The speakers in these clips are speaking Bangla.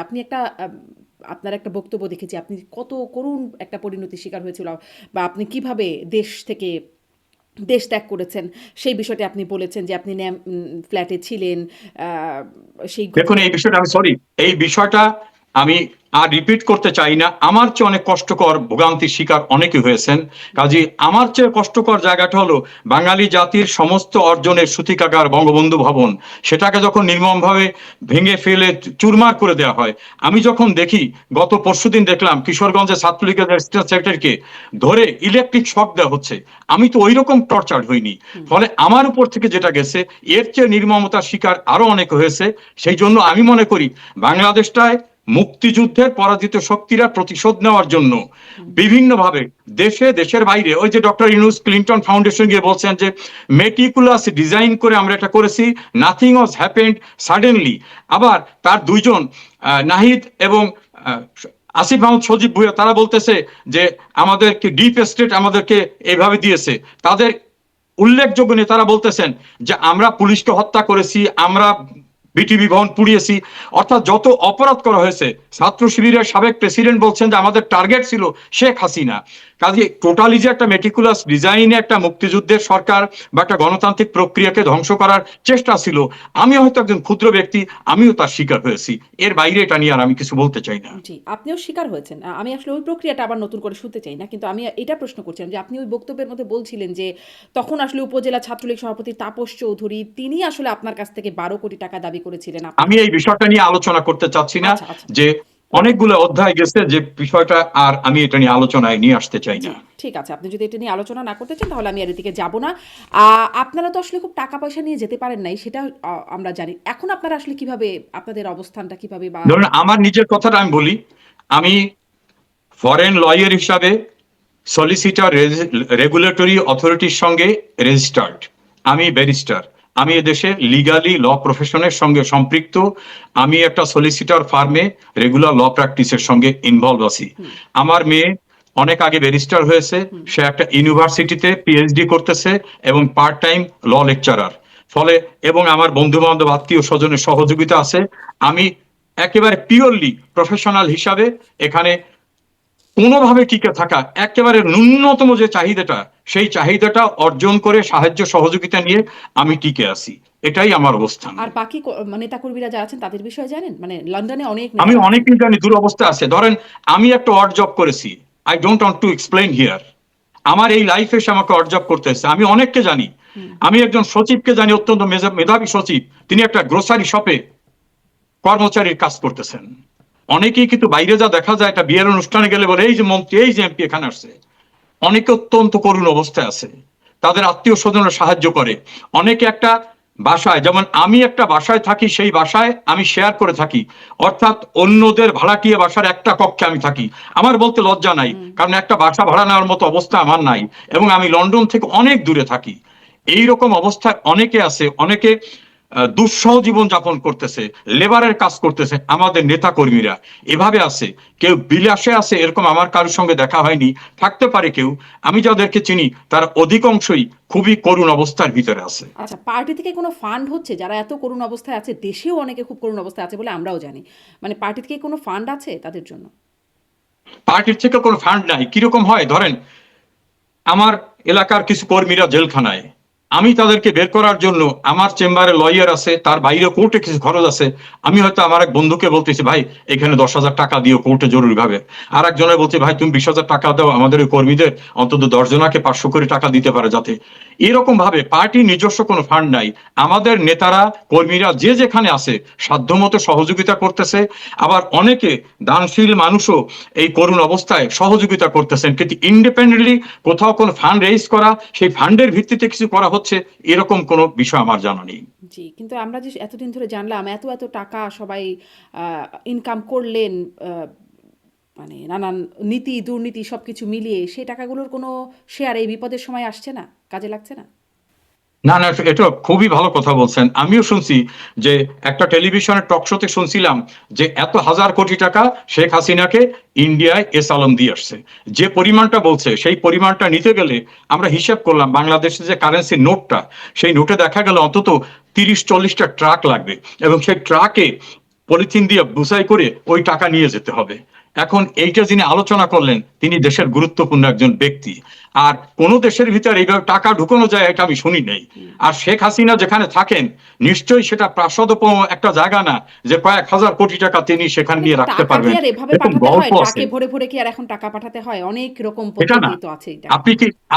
আপনি একটা আপনার একটা বক্তব্য দেখেছি আপনি কত করুণ একটা পরিণতির শিকার হয়েছিল বা আপনি কিভাবে দেশ ত্যাগ করেছেন সেই বিষয়টি আপনি বলেছেন যে আপনি ফ্ল্যাটে ছিলেন আহ, সেই দেখুন, ঘটনা। এই বিষয়টা আমি সরি, এই বিষয়টা আমি আর রিপিট করতে চাই না। আমার চেয়ে অনেক কষ্টকর ভোগান্তির শিকার অনেকে হয়েছেন। কাজে আমার চেয়ে কষ্টকর জায়গাটা হলো বাঙালি জাতির সমস্ত অর্জনের সূতিকাগার বঙ্গবন্ধু ভবন, সেটাকে যখন নির্মমভাবে ভেঙে ফেলে চুরমার করে দেওয়া হয়। আমি যখন দেখি, গত পরশুদিন দেখলাম কিশোরগঞ্জের ছাত্রলীগের অ্যাসিস্ট্যান্ট সেক্রেটারিকে ধরে ইলেকট্রিক শক দেওয়া হচ্ছে। আমি তো ওই রকম টর্চার হইনি। ফলে আমার উপর থেকে যেটা গেছে, এর চেয়ে নির্মমতার শিকার আরো অনেক হয়েছে। সেই জন্য আমি মনে করি বাংলাদেশটায় মুক্তিযুদ্ধের পরাজিত শক্তিরা প্রতিশোধ নেওয়ার জন্য বিভিন্নভাবে দেশে দেশের বাইরে, ওই যে ডক্টর ইউনুস ক্লিন্টন ফাউন্ডেশন গিয়ে বলছেন যে মেটিকুলাস ডিজাইন করে আমরা এটা করেছি, নাথিং ওয়াজ হ্যাপেন্ড সাডেনলি। আবার তার দুইজন নাহিদ এবং আহ, আসিফ মাহমুদ সজীব ভুইয়া তারা বলতেছে যে আমাদেরকে ডিপ স্টেট আমাদেরকে এইভাবে দিয়েছে। তাদের উল্লেখযোগ্য নেতারা বলতেছেন যে আমরা পুলিশকে হত্যা করেছি, আমরা বিটিভি ভবন পুড়িয়েছি। অর্থাৎ যত অপরাধ করা হয়েছে, ছাত্র শিবিরের সাবেক প্রেসিডেন্ট বলছেন যে আমাদের টার্গেট ছিল শেখ হাসিনা। কাজে টোটালি যে একটা মেটিকুলাস ডিজাইনে একটা মুক্তিযুদ্ধের সরকার বা একটা গণতান্ত্রিক প্রক্রিয়াকে ধ্বংস করার চেষ্টা ছিল, আমি হয়তো একজন ক্ষুদ্র ব্যক্তি, আমিও তার শিকার হয়েছি। এর বাইরে এটা নিয়ে আর আমি কিছু বলতে চাই না। জি, আপনিও স্বীকার হয়েছেন। আমি আসলে ওই প্রক্রিয়াটা আবার নতুন করে শুনতে চাই না। কিন্তু আমি এটা প্রশ্ন করছিলাম যে আপনি ওই বক্তব্যের মধ্যে বলছিলেন যে তখন আসলে উপজেলা ছাত্রলীগ সভাপতি তাপস চৌধুরী তিনি আসলে আপনার কাছ থেকে ১২ কোটি টাকা দাবি করেছিলেন। আপনি আমি এই বিষয়টা নিয়ে আলোচনা করতে চাচ্ছি না। আচ্ছা, আচ্ছা। যে অনেকগুলো অধ্যায় গেছে যে বিষয়টা, আর আমি এটা নিয়ে আলোচনায় নিয়ে আসতে চাই জি, না। ঠিক আছে। আপনি যদি এটা নিয়ে আলোচনা না করতে চান তাহলে আমি আর এদিকে যাব না। আপনারা তো আসলে খুব টাকা-পয়সা নিয়ে যেতে পারেন নাই সেটা আমরা জানি। এখন আপনারা আসলে কিভাবে আপনাদের অবস্থানটা কিভাবে বা ধরুন, আমার নিজের কথাটা আমি বলি। আমি ফরেন লয়ার হিসাবে সলিসিটর রেগুলেটরি অথরিটির সঙ্গে রেজিস্টার্ড। আমি ব্যারিস্টার। আমি এদেশে লিগালি ল প্রফেশনের সঙ্গে সম্পৃক্ত। আমি একটা সলিসিটর ফার্মে রেগুলার ল প্র্যাকটিসের সঙ্গে ইনভলভ আছি। হুম, আমার মেয়ে অনেক আগে ব্যারিস্টার হয়েছে। হুম। সে একটা ইউনিভার্সিটিতে পিএইচডি করতেছে এবং পার্ট টাইম ল লেকচারার। ফলে এবং আমার বন্ধু বান্ধব আত্মীয় স্বজনের সহযোগিতা আছে। আমি একেবারে পিওরলি প্রফেশনাল হিসাবে এখানে কোনোভাবে টিকে থাকা, একেবারে ন্যূনতম যে চাহিদাটা, সেই চাহিদাটা অর্জন করে সাহায্য সহযোগিতা নিয়ে আমি টিকে আছি। এটাই আমার অবস্থান। আর বাকি নেতাকর্মীরা যারা আছেন তাদের বিষয়ে জানেন? মানে লন্ডনে অনেক আমি নেতা আছেন। অনেকেই জানি দুরবস্থা আছে। ধরেন, আমি একটা অড জব করেছি। I don't want to explain here. আমার এই লাইফে এসে আমাকে অড জব করতে হচ্ছে। আমি অনেককে জানি। হুম, আমি একজন সচিবকে জানি, অত্যন্ত মেধাবী সচিব। তিনি একটা গ্রোসারি শপে কর্মচারীর কাজ করতেছেন। অনেকেই কিন্তু বাইরে যা দেখা যায়, একটা বিয়ের অনুষ্ঠানে গেলে বলে এই যে মন্ত্রী, এই যে এমপি এখানে আসছে। অনেকে অত্যন্ত করুণ অবস্থায় আছে, তাদের আত্মীয় স্বজনরা সাহায্য করে। অনেকে একটা বাসায়, যেমন আমি একটা বাসায় থাকি, সেই বাসায় আমি শেয়ার করে থাকি। অর্থাৎ অন্যদের ভাড়াটিয়া বাসার একটা কক্ষে আমি থাকি। আমার বলতে লজ্জা নাই, হুম। কারণ একটা বাসা ভাড়া নেওয়ার মতো অবস্থা আমার নাই, এবং আমি লন্ডন থেকে অনেক দূরে থাকি। এই রকম অবস্থায় অনেকে আছে। অনেকে দুঃসহ জীবন যাপন করতেছে, লেবারের কাজ করতেছে। আমাদের নেতা কর্মীরা এভাবে আছে। কেউ বিলাসে আছে, এরকম আমার কারোর সঙ্গে দেখা হয়নি। থাকতে পারে কেউ। আমি যাদেরকে চিনি তার অধিকাংশই খুবই করুণ অবস্থার ভিতরে আছে। আচ্ছা, পার্টি থেকে কোনো ফান্ড হচ্ছে? যারা এত করুণ অবস্থায় আছে, দেশেও অনেকে খুব করুণ অবস্থায় আছে বলে আমরাও জানি। মানে পার্টি থেকে কোনো ফান্ড আছে তাদের জন্য? পার্টির থেকে কোনো ফান্ড নাই। কিরকম হয়, ধরেন আমার এলাকার কিছু কর্মীরা জেলখানায়, আমি তাদেরকে বের করার জন্য আমার চেম্বারে লয়ার আছে, তার বাইরে কোর্টে কিছু খরচ আছে। আমি হয়তো আমার এক বন্ধুকে বলতেছি, ভাই এখানে 10,000 টাকা দিও কোর্টে জরুরি ভাবে। আর একজনের বলছে, ভাই তুমি 20,000 টাকা দাও, আমাদের ওই কর্মীদের অন্তত 10 জনাকে 500 করে টাকা দিতে পারে যাতে। এরকম ভাবে পার্টির নিজস্ব কোনো ফান্ড নাই। আমাদের নেতারা কর্মীরা যে যেখানে আছে সাধ্যমতো সহযোগিতা করতেছে। আবার অনেকে দানশীল মানুষও এই করুণ অবস্থায় সহযোগিতা করতেছেন। কিন্তু ইন্ডিপেন্ডেন্টলি কোথাও কোনো ফান্ড রেইজ করা, সেই ফান্ডের ভিত্তিতে কিছু করা হচ্ছে, এরকম কোনো বিষয় আমার জানা নেই। জি, কিন্তু আমরা যে এতদিন ধরে জানলাম এত টাকা সবাই আ ইনকাম করলেন আ মানে নানান নীতি, দুর্নীতি সবকিছু মিলিয়ে সেই টাকাগুলোর কোনো শেয়ার এই বিপদের সময় আসছে না? কাজে লাগছে না? না, না, এটা খুবই ভালো কথা বলছেন। আমিও শুনছি যে একটা টেলিভিশনের টক শোতে শুনছিলাম যে এত হাজার কোটি টাকা শেখ হাসিনাকে ইন্ডিয়ায় এস আলম দিয়ে আসছে। যে পরিমাণটা বলছে, সেই পরিমাণটা নিতে গেলে আমরা হিসাব করলাম বাংলাদেশের যে কারেন্সি নোটটা, সেই নোটে দেখা গেল অন্তত 30-40টা ট্রাক লাগবে। এবং সেই ট্রাকে পলিথিন দিয়ে বুঝাই করে ওই টাকা নিয়ে যেতে হবে। এখন এইটা যিনি আলোচনা করলেন তিনি দেশের গুরুত্বপূর্ণ একজন ব্যক্তি। আর কোন দেশের ভিতর এইভাবে টাকা ঢুকানো যায় এটা আমি শুনি নাই। আর শেখ হাসিনা যেখানে থাকেন নিশ্চয়ই সেটা প্রাসাদোপম একটা জায়গা না যে কয়েক হাজার কোটি টাকা তিনি সেখানে মানে নিয়ে রাখতে টাকা কি পারবেন। আর এভাবে দেখুন পাঠাতে হয়? গল্প আছে, ট্রাকে ভরে ভরে কি আর এখন টাকা পাঠাতে হয়? অনেক রকম এটা না। পদ্ধতি তো আছে এটা।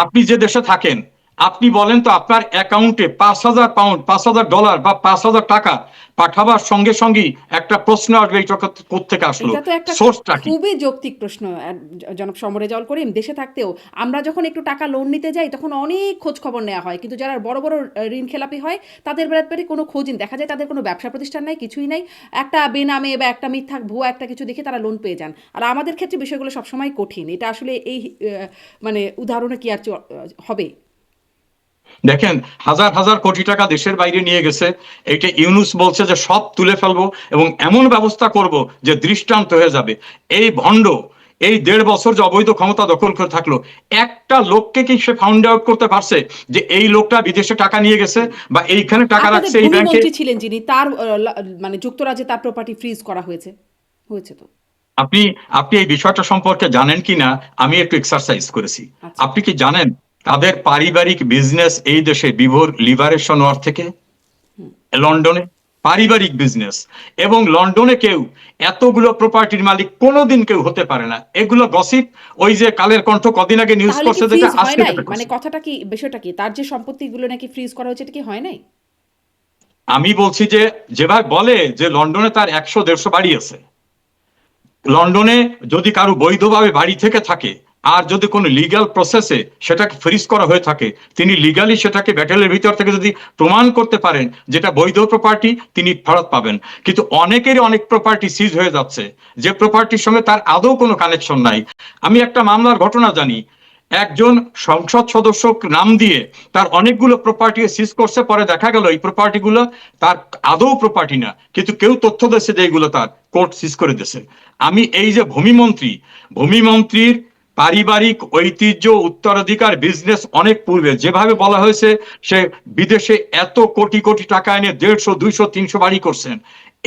আপনি যে দেশে থাকেন আপনি বলেন তো আপনার অ্যাকাউন্টে 5,000 পাউন্ড, $5,000 বা 5,000 টাকা পাঠাবার সঙ্গে সঙ্গেই একটা প্রশ্ন আসবে এই টাকা কোত্থেকে আসলো, এটা তো একটা সোর্সটা কি? খুবই যৌক্তিক প্রশ্ন। জনাব সমরেজাউল করিম, দেশে থাকতেও আমরা যখন একটু টাকা লোন নিতে যাই তখন অনেক খোঁজ খবর নেওয়া হয়। কিন্তু যারা বড় বড় ঋণ খেলাপি হয় তাদের ব্যাপারে কোনো খোঁজই নেই। দেখা যায় তাদের কোনো ব্যবসা প্রতিষ্ঠান নাই, কিছুই নাই। একটা বেনামে বা একটা মিথ্যা ভুয়া একটা কিছু দেখে তারা লোন পেয়ে যান। আর আমাদের ক্ষেত্রে বিষয়গুলো সবসময় কঠিন। এটা আসলে এই মানে উদাহরণে কি আর হবে? দেখেন হাজার হাজার কোটি টাকা দেশের বাইরে নিয়ে গেছে, এইটা ইউনুস বলছে যে সব তুলে ফেলবো এবং এমন ব্যবস্থা করব যে দৃষ্টান্ত হয়ে যাবে। এই ভণ্ড এই 1.5 বছর যে অবৈধ ক্ষমতা দখল করে থাকলো, একটা লোককে কি সে ফাউন্ড আউট করতে পারছে যে এই লোকটা বিদেশে টাকা নিয়ে গেছে বা এইখানে টাকা আপনাদের রাখছে এই ভূমি ব্যাংকে? মন্ত্রী ছিলেন যিনি, তার মানে যুক্তরাজ্যে তার প্রপার্টি ফ্রিজ করা হয়েছে। হয়েছে তো। আপনি আপনি এই বিষয়টা সম্পর্কে জানেন কিনা আমি একটু এক্সারসাইজ করেছি। আচ্ছা। আপনি কি জানেন তাদের পারিবারিক বিজনেস এই দেশে বিভোর লিবারেশন ওয়ার থেকে লন্ডনে পারিবারিক বিজনেস, এবং লন্ডনে কেউ এতগুলো প্রপার্টির মালিক কোনোদিন কেউ হতে পারে না। এগুলো গসিপ। ওই যে কালের কণ্ঠ কদিন আগে নিউজ তাহলে কি করছে যেটা ফ্রিজ হয় আজকে নাই? যেটা মানে করছে। কথাটা কি, বিষয়টা কি? তার যে সম্পত্তিগুলো নাকি ফ্রিজ করা হয়েছে এটা কি হয় নাই? আমি বলছি যে যেভাবে বলে যে লন্ডনে তার 100-150 বাড়ি আছে, লন্ডনে যদি কারো বৈধভাবে বাড়ি থেকে থাকে আর যদি কোনো লিগ্যাল প্রসেসে সেটাকে ফ্রিজ করা হয়ে থাকে, তিনি লিগালি সেটাকে ব্যাটেলের ভিতর থেকে যদি প্রমাণ করতে পারেন যেটা বৈধ প্রপার্টি, তিনি ফেরত পাবেন। কিন্তু অনেকেরই অনেক প্রপার্টি সিজ হয়ে যাচ্ছে যে প্রপার্টির সঙ্গে তার আদৌ কোনো কানেকশন নাই। আমি একটা মামলার ঘটনা জানি, একজন সংসদ সদস্য নাম দিয়ে তার অনেকগুলো প্রপার্টি সিজ করছে, পরে দেখা গেল এই প্রপার্টিগুলো তার আদৌ প্রপার্টি না, কিন্তু কেউ তথ্য দিয়েছে যে এইগুলো তার, কোর্ট সিজ করে দিয়েছে। আমি এই যে ভূমিমন্ত্রীর পারিবারিক ঐতিহ্য উত্তরাধিকার বিজনেস অনেক পূর্বে যেভাবে বলা হয়েছে সে বিদেশে এত কোটি কোটি টাকা এনে 150, 200, 300 বাড়ি করছেন,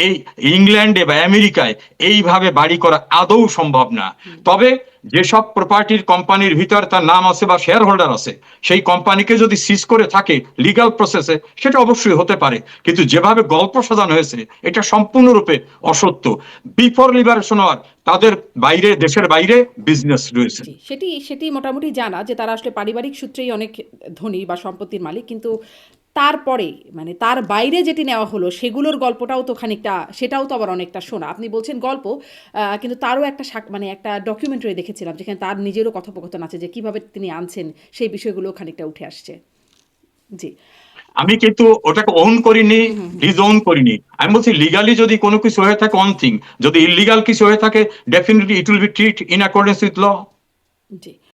এই ইংল্যান্ডে বা আমেরিকায় এইভাবে বাড়ি করা আদৌ সম্ভব না। তবে যেসব প্রপার্টির কোম্পানির ভিতর তার নাম আছে বা শেয়ার হোল্ডার আছে সেই কোম্পানিকে যদি সিজ করে থাকে লিগ্যাল প্রসেসে, সেটা অবশ্যই হতে পারে। কিন্তু যেভাবে গল্প সাজানো হয়েছে এটা সম্পূর্ণরূপে অসত্য। বিফোর লিবারেশন ওয়ার তাদের বাইরে, দেশের বাইরে বিজনেস রয়েছে। জি, সেটি সেটি মোটামুটি জানা যে তারা আসলে পারিবারিক সূত্রেই অনেক ধনী বা সম্পত্তির মালিক। কিন্তু তারপরে মানে তার বাইরে যেটি নেওয়া হলো সেগুলোর গল্পটাও তো খানিকটা, সেটাও তো আবার অনেকটা শোনা। আপনি বলছেন গল্প, কিন্তু তারও একটা মানে একটা ডকুমেন্টারি দেখেছিলাম যেখানে তার নিজেরও কথোপকথন আছে যে কিভাবে তিনি আনছেন সেই বিষয়গুলো খানিকটা উঠে আসছে। জি। আমি কিন্তু ওটাকে ওন করিনি, ডিজোন করিনি। আমি বলছি লিগালি যদি কোনো কিছু হয়ে থাকে ওয়ান থিং, যদি ইলিগাল কিছু হয়ে থাকে definitely it will be treat in accordance with law. G.